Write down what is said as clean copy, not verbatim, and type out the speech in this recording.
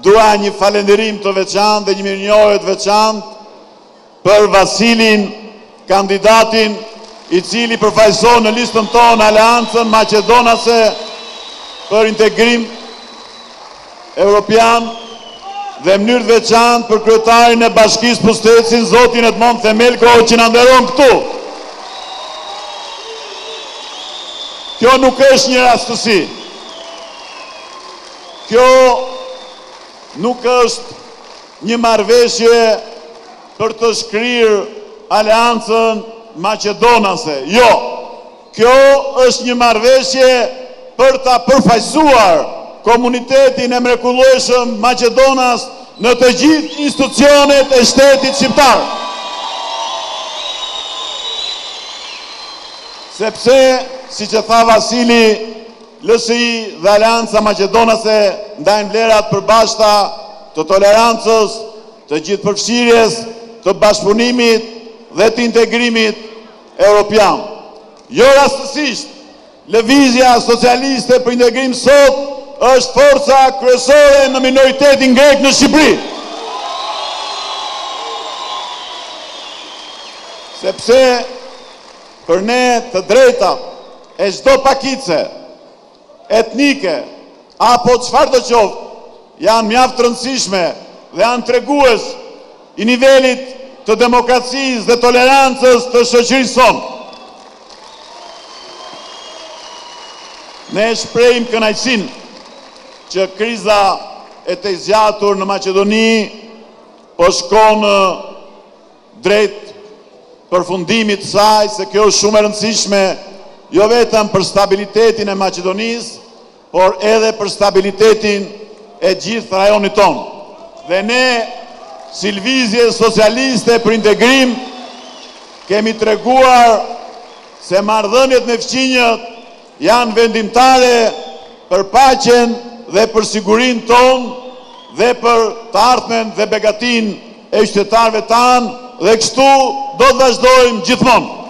dua një falënderim të veçantë dhe një mirënjohje të veçantë për Vasilin, kandidatin i cili përfaqëson në listën tonë Aleancën Maqedonase për Integrim Evropian dhe mënyrë të veçantë për kryetarin e Bashkisë Pustetësin, zotin Edmond Themelko, që na nderon këtu. Kjo nuk është një rastësi. Kjo nuk është një marrëveshje për të shkrirë Aleancën Maqedonase. Jo, kjo është një marrëveshje për ta përfaqësuar komunitetin e mrekullueshëm Maqedonas në të gjithë institucionet e shtetit shqiptar. Sepse, si që tha Vasili, LSI dhe Aleanca Maqedonase ndajnë vlerat përbashkëta të tolerancës, të gjithëpërfshirjes, të bashkëpunimit dhe të integrimit evropian. Jo rastësisht, lëvizja socialiste për integrim sot është forca kryesore në minoritetin grek në Shqipëri. Sepse për ne të drejtat e çdo pakice etnike apo çfarë do qoftë janë mjaft të rëndësishme dhe janë tregues i nivelit të demokracisë dhe tolerancës të shoqërisë sonë. Ne shprehim kënaqësinë që kriza e të zgjatur në Maqedoni po shkon drejt përfundimit të saj, se kjo është shumë e rëndësishme jo vetëm për stabilitetin e Maqedonisë, por edhe për stabilitetin e gjithë rajonit tonë. Dhe ne, si lëvizje socialiste për integrim, kemi treguar se marrëdhëniet me fqinjët janë vendimtare për paqen dhe për sigurinë tonë dhe për të ardhmen dhe begatin e qytetarëve tanë, dhe kështu do të vazhdojmë gjithmonë.